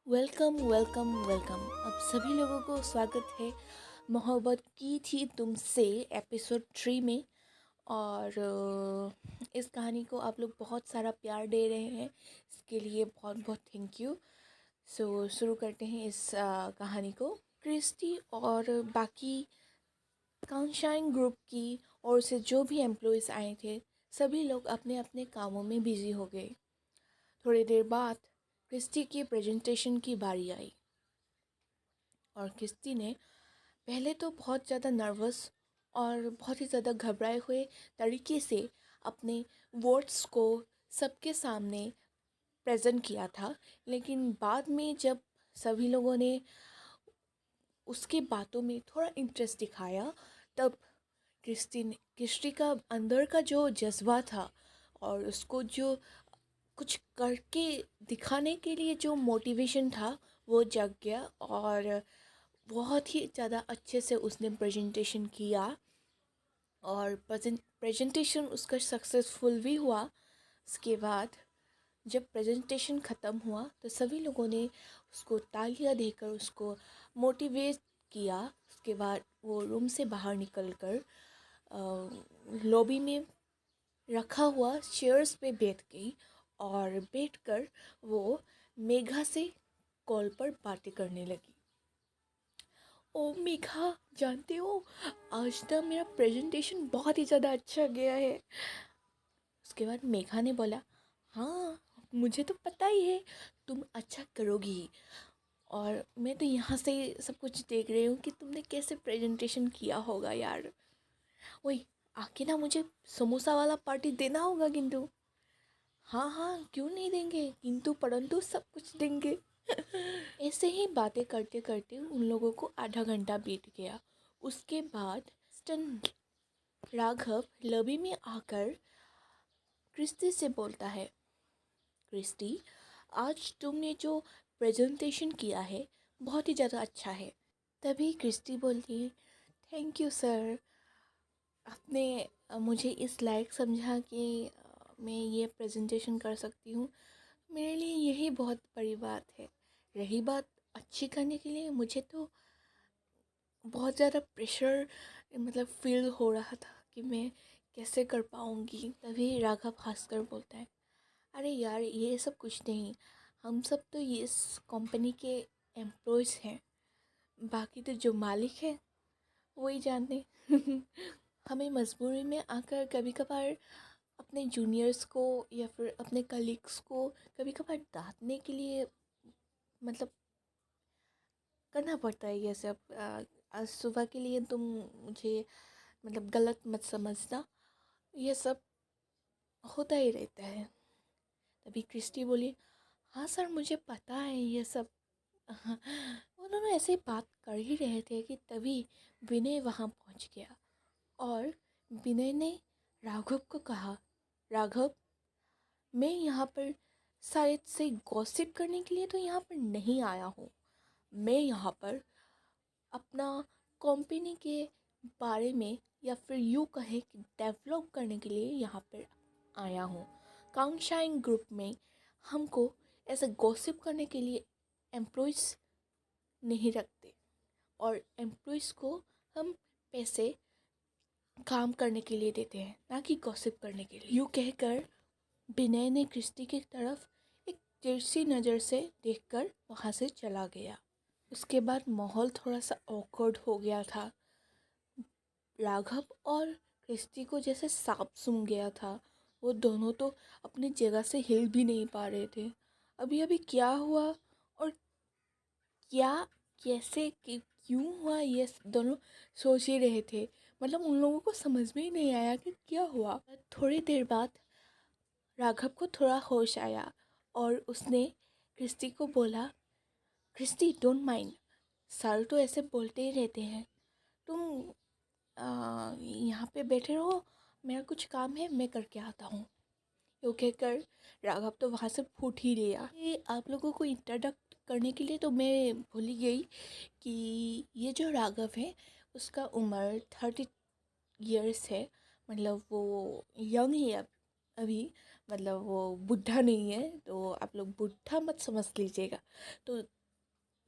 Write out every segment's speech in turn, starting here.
Welcome welcome welcome. अब सभी लोगों को स्वागत है मोहब्बत की थी तुमसे एपिसोड 3 में। और इस कहानी को आप लोग बहुत सारा प्यार दे रहे हैं, इसके लिए बहुत बहुत थैंक यू। सो शुरू करते हैं इस कहानी को। क्रिस्टी और बाकी काउंशाइन ग्रुप की ओर से जो भी एम्प्लॉयज़ आए थे, सभी लोग अपने अपने कामों में बिजी हो गए। थोड़ी देर बाद क्रिस्टी की प्रेजेंटेशन की बारी आई और क्रिस्टी ने पहले तो बहुत ज़्यादा नर्वस और बहुत ही ज़्यादा घबराए हुए तरीके से अपने वर्ड्स को सबके सामने प्रेजेंट किया था। लेकिन बाद में जब सभी लोगों ने उसके बातों में थोड़ा इंटरेस्ट दिखाया, तब क्रिस्टी का अंदर का जो जज्बा था और उसको जो कुछ करके दिखाने के लिए जो मोटिवेशन था वो जग गया और बहुत ही ज़्यादा अच्छे से उसने प्रेजेंटेशन किया। और प्रेजेंटेशन उसका सक्सेसफुल भी हुआ। उसके बाद जब प्रेजेंटेशन ख़त्म हुआ तो सभी लोगों ने उसको तालियां देकर उसको मोटिवेट किया। उसके बाद वो रूम से बाहर निकलकर लॉबी में रखा हुआ चेयर्स पे बैठ गई और बैठकर वो मेघा से कॉल पर बातें करने लगी। ओ मेघा, जानते हो आज ना मेरा प्रेजेंटेशन बहुत ही ज़्यादा अच्छा गया है। उसके बाद मेघा ने बोला, हाँ मुझे तो पता ही है तुम अच्छा करोगी ही। और मैं तो यहाँ से सब कुछ देख रही हूँ कि तुमने कैसे प्रेजेंटेशन किया होगा यार। वही आके ना मुझे समोसा वाला पार्टी देना होगा किंतु। हाँ हाँ, क्यों नहीं देंगे, किंतु परंतु सब कुछ देंगे। ऐसे ही बातें करते करते उन लोगों को आधा घंटा बीत गया। उसके बाद स्टन राघव लॉबी में आकर क्रिस्टी से बोलता है, क्रिस्टी आज तुमने जो प्रेजेंटेशन किया है बहुत ही ज़्यादा अच्छा है। तभी क्रिस्टी बोलती है, थैंक यू सर, आपने मुझे इस लायक समझा कि मैं ये प्रेजेंटेशन कर सकती हूँ। मेरे लिए यही बहुत बड़ी बात है। रही बात अच्छी करने के लिए, मुझे तो बहुत ज़्यादा प्रेशर मतलब फील हो रहा था कि मैं कैसे कर पाऊँगी। तभी राघव हंसकर बोलता है, अरे यार ये सब कुछ नहीं, हम सब तो ये इस कंपनी के एम्प्लॉयज़ हैं, बाकी तो जो मालिक है वही जानते। हमें मजबूरी में आकर कभी कभार अपने जूनियर्स को या फिर अपने कलीग्स को कभी कभार डांटने के लिए मतलब करना पड़ता है ये सब। आज सुबह के लिए तुम मुझे मतलब गलत मत समझना, ये सब होता ही रहता है। तभी क्रिस्टी बोली, हाँ सर मुझे पता है ये सब। वो दोनों ऐसे ही बात कर ही रहे थे कि तभी विनय वहाँ पहुँच गया और विनय ने राघव को कहा, राघव मैं यहाँ पर शायद से गॉसिप करने के लिए तो यहाँ पर नहीं आया हूँ। मैं यहाँ पर अपना कंपनी के बारे में या फिर यूँ कहें कि डेवलप करने के लिए यहाँ पर आया हूँ। काउंशाइन ग्रुप में हमको ऐसे गॉसिप करने के लिए एम्प्लॉयज़ नहीं रखते और एम्प्लॉयज़ को हम पैसे काम करने के लिए देते हैं, ना कि गॉसिप करने के लिए। यूँ कहकर विनय ने क्रिस्टी की तरफ एक तिरछी नज़र से देखकर वहाँ से चला गया। उसके बाद माहौल थोड़ा सा ऑकवर्ड हो गया था। राघव और क्रिस्टी को जैसे सांप सूंघ गया था। वो दोनों तो अपनी जगह से हिल भी नहीं पा रहे थे। अभी अभी क्या हुआ और क्या कैसे क्यों हुआ, ये दोनों सोच ही रहे थे। मतलब उन लोगों को समझ में ही नहीं आया कि क्या हुआ। थोड़ी देर बाद राघव को थोड़ा होश आया और उसने क्रिस्टी को बोला, क्रिस्टी डोंट माइंड, सर तो ऐसे बोलते ही रहते हैं, तुम यहाँ पे बैठे रहो, मेरा कुछ काम है मैं करके आता हूँ। यूँ कहकर राघव तो वहाँ से फूट ही गया। ये आप लोगों को इंट्रोडक्ट करने के लिए तो मैं भूल ही गई कि ये जो राघव है उसका उम्र 30 ईयर्स है। मतलब वो यंग ही है अभी, मतलब वो बुढ़ा नहीं है, तो आप लोग बुढ़ा मत समझ लीजिएगा। तो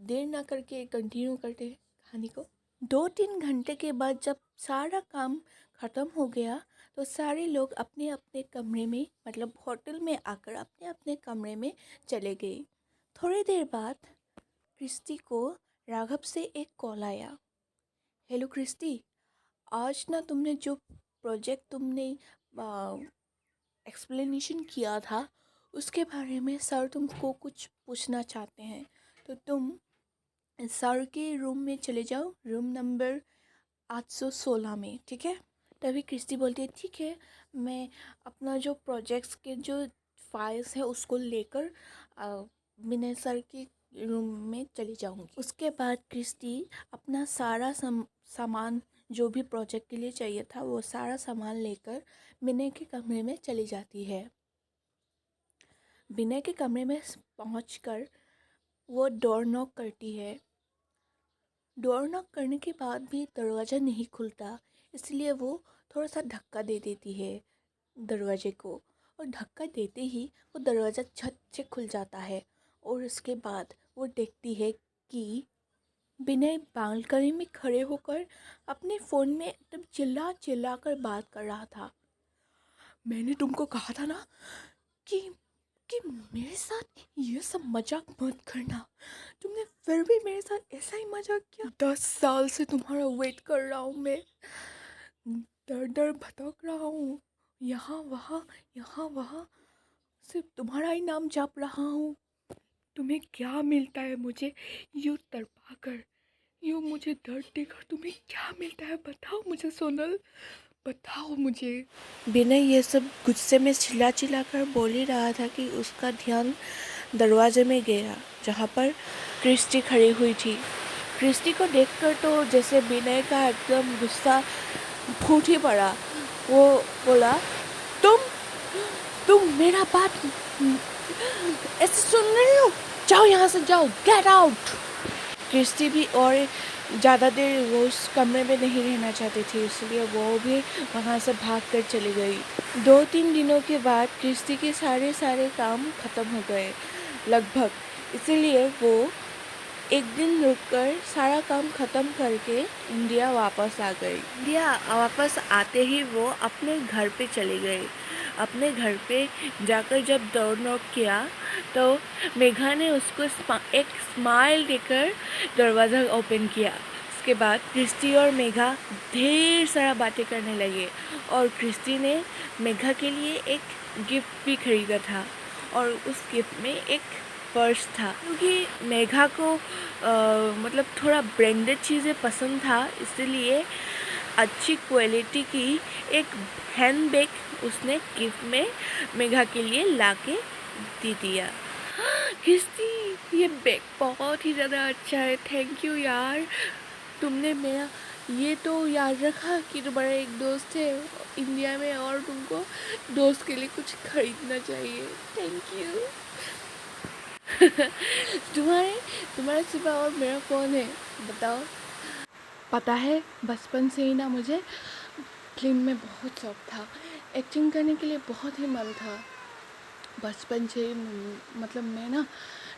देर ना करके कंटिन्यू करते हैं कहानी को। 2-3 घंटे के बाद जब सारा काम ख़त्म हो गया तो सारे लोग अपने अपने कमरे में, मतलब होटल में आकर अपने अपने कमरे में चले गए। थोड़ी देर बाद क्रिस्टी को राघव से एक कॉल आया। हेलो क्रिस्टी, आज ना तुमने जो प्रोजेक्ट तुमने एक्सप्लेनेशन किया था उसके बारे में सर तुमको कुछ पूछना चाहते हैं, तो तुम सर के रूम में चले जाओ, रूम नंबर 816 में, ठीक है। तभी क्रिस्टी बोलती है ठीक है, मैं अपना जो प्रोजेक्ट्स के जो फाइल्स है उसको लेकर विनय सर के रूम में चली जाऊंगी। उसके बाद क्रिस्टी अपना सारा सामान जो भी प्रोजेक्ट के लिए चाहिए था वो सारा सामान लेकर विनय के कमरे में चली जाती है। विनय के कमरे में पहुंचकर वो डोर नॉक करती है। डोर नॉक करने के बाद भी दरवाज़ा नहीं खुलता, इसलिए वो थोड़ा सा धक्का दे देती है दरवाजे को, और धक्का देते ही वो दरवाज़ा झट से खुल जाता है। और उसके बाद वो देखती है कि विनय बालकनी में खड़े होकर अपने फ़ोन में एकदम चिल्ला चिल्ला कर बात कर रहा था। मैंने तुमको कहा था ना कि कि मेरे साथ ये सब मजाक मत करना, तुमने फिर भी मेरे साथ ऐसा ही मजाक किया। 10 साल से तुम्हारा वेट कर रहा हूँ मैं, दर दर भटक रहा हूँ, यहाँ वहाँ, सिर्फ तुम्हारा ही नाम जप रहा हूँ। तुम्हें क्या मिलता है मुझे यूँ तड़पा कर, यूँ मुझे दर्द देकर तुम्हें क्या मिलता है, बताओ मुझे सोनल, बताओ मुझे। विनय ये सब गुस्से में चिल्ला चिल्ला कर बोल ही रहा था कि उसका ध्यान दरवाजे में गया जहाँ पर क्रिस्टी खड़ी हुई थी। क्रिस्टी को देखकर तो जैसे विनय का एकदम गुस्सा फूट ही पड़ा। वो बोला, तुम तुम मेरा बात ऐसे सुन रही हो, जाओ यहाँ से, जाओ, गेट आउट। क्रिस्टी भी और ज़्यादा देर वो उस कमरे में नहीं रहना चाहती थी, इसलिए वो भी वहाँ से भाग कर चली गई। 2-3 दिनों के बाद क्रिस्टी के सारे काम ख़त्म हो गए लगभग, इसीलिए वो एक दिन रुककर सारा काम ख़त्म करके इंडिया वापस आ गई। इंडिया वापस आते ही वो अपने घर पे चली गई। अपने घर पे जाकर जब डोर नॉक किया तो मेघा ने उसको एक स्माइल देकर दरवाज़ा ओपन किया। उसके बाद क्रिस्टी और मेघा ढेर सारा बातें करने लगे, और क्रिस्टी ने मेघा के लिए एक गिफ्ट भी खरीदा था, और उस गिफ्ट में एक पर्स था। क्योंकि मेघा को मतलब थोड़ा ब्रांडेड चीज़ें पसंद था, इसलिए अच्छी क्वालिटी की एक हैंड बैग उसने गिफ्ट में मेघा के लिए लाके दे दिया। क्रिस्टी, ये बैग बहुत ही ज़्यादा अच्छा है, थैंक यू यार, तुमने मेरा ये तो याद रखा कि तुम्हारा एक दोस्त है इंडिया में और तुमको दोस्त के लिए कुछ खरीदना चाहिए, थैंक यू। तुम्हारे सिवा और मेरा कौन है बताओ। पता है, बचपन से ही ना मुझे फिल्म में बहुत शौक था, एक्टिंग करने के लिए बहुत ही मन था। बचपन से मतलब मैं ना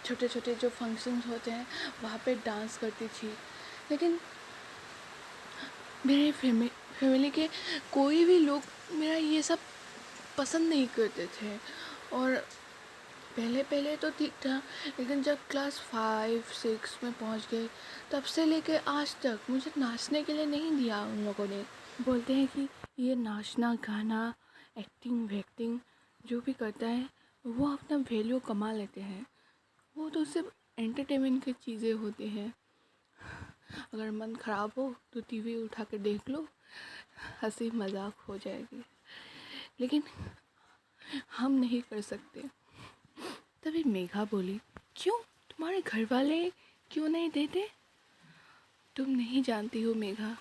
छोटे छोटे जो फंक्शंस होते हैं वहाँ पे डांस करती थी, लेकिन मेरे फैमिली के कोई भी लोग मेरा ये सब पसंद नहीं करते थे। और पहले तो ठीक था, लेकिन जब क्लास 5-6 में पहुंच गए तब से लेके आज तक मुझे नाचने के लिए नहीं दिया उन लोगों ने। बोलते हैं कि ये नाचना गाना एक्टिंग वैक्टिंग जो भी करता है वो अपना वैल्यू कमा लेते हैं, वो तो सिर्फ एंटरटेनमेंट की चीज़ें होती हैं। अगर मन ख़राब हो तो टीवी उठा कर देख लो, हंसी मजाक हो जाएगी, लेकिन हम नहीं कर सकते। तभी मेघा बोली, क्यों, तुम्हारे घर वाले क्यों नहीं देते? तुम नहीं जानती हो मेघा,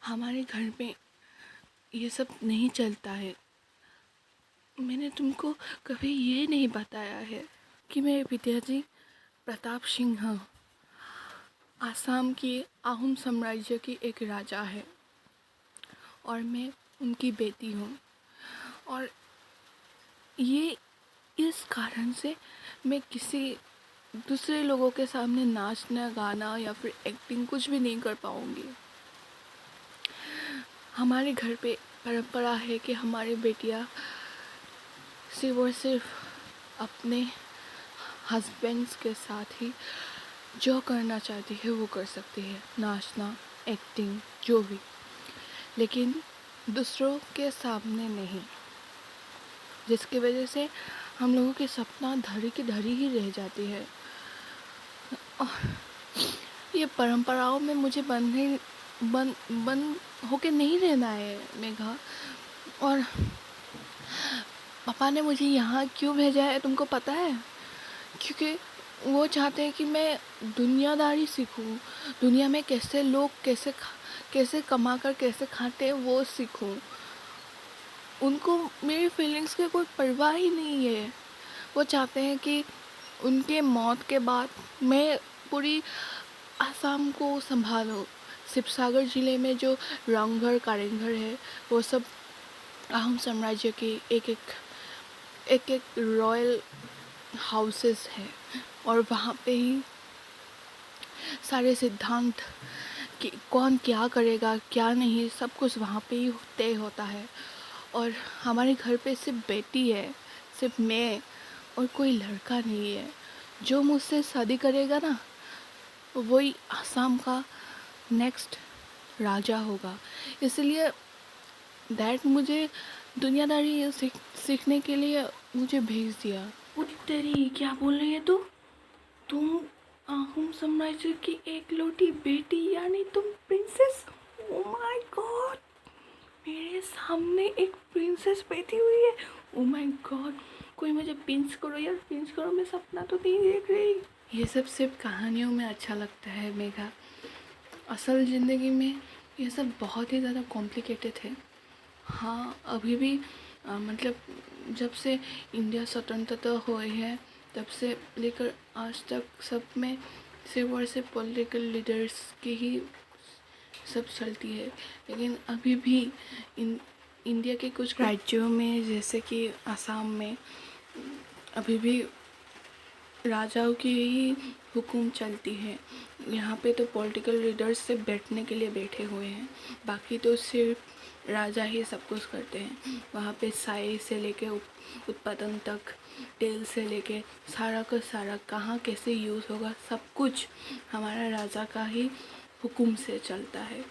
हमारे घर में ये सब नहीं चलता है। मैंने तुमको कभी ये नहीं बताया है कि मेरे पिताजी प्रताप सिंह आसाम की आहूम साम्राज्य की एक राजा है, और मैं उनकी बेटी हूँ। और ये इस कारण से मैं किसी दूसरे लोगों के सामने नाचना, गाना या फिर एक्टिंग कुछ भी नहीं कर पाऊँगी। हमारे घर पे परंपरा है कि हमारी बेटियां सिर्फ और सिर्फ अपने हस्बैंड्स के साथ ही जो करना चाहती है वो कर सकती है, नाचना, एक्टिंग, जो भी, लेकिन दूसरों के सामने नहीं, जिसकी वजह से हम लोगों की सपना धरी की धरी ही रह जाती है। ये परंपराओं में मुझे बंद होके नहीं रहना है मेघा। और पापा ने मुझे यहाँ क्यों भेजा है तुमको पता है? क्योंकि वो चाहते हैं कि मैं दुनियादारी सीखूं, दुनिया में कैसे लोग कैसे कमा कर कैसे खाते हैं वो सीखूं। उनको मेरी फीलिंग्स की कोई परवाह ही नहीं है। वो चाहते हैं कि उनके मौत के बाद मैं पूरी आसाम को संभालूं। शिवसागर ज़िले में जो रंगघर, कारेंघर है, वो सब अहोम साम्राज्य के एक रॉयल हाउसेस हैं, और वहाँ पे ही सारे सिद्धांत कि कौन क्या करेगा क्या नहीं, सब कुछ वहाँ पे ही तय होता है। और हमारे घर पे सिर्फ बेटी है, सिर्फ मैं, और कोई लड़का नहीं है। जो मुझसे शादी करेगा ना, वही आसाम का नेक्स्ट राजा होगा। इसलिए डैड मुझे दुनियादारी सीखने के लिए मुझे भेज दिया। पूरी तेरी क्या बोल रही है तुम आहोम साम्राज्य की एक लौटी बेटी, यानी तुम प्रिंसेस? ओ माय गॉड, मेरे सामने एक प्रिंसेस बैठी हुई है। ओ माय गॉड, कोई मुझे पिंच करो यार, पिंच करो, मैं सपना तो नहीं देख रही। ये सब सिर्फ कहानियों में अच्छा लगता है मेघा, असल ज़िंदगी में ये सब बहुत ही ज़्यादा कॉम्प्लिकेटेड है। हाँ, अभी भी मतलब जब से इंडिया स्वतंत्रता हुई है तब से लेकर आज तक सब में सिर्फ और सिर्फ पॉलिटिकल लीडर्स की ही सब चलती है। लेकिन अभी भी इंडिया के कुछ राज्यों में, जैसे कि असम में, अभी भी राजाओं की ही हुकूम चलती है। यहाँ पे तो पॉलिटिकल लीडर्स से बैठने के लिए बैठे हुए हैं, बाकी तो सिर्फ राजा ही सब कुछ करते हैं। वहाँ पे साए से लेके उत्पादन तक, तेल से लेके सारा का सारा कहाँ कैसे यूज़ होगा, सब कुछ हमारा राजा का ही हुक्म से चलता है।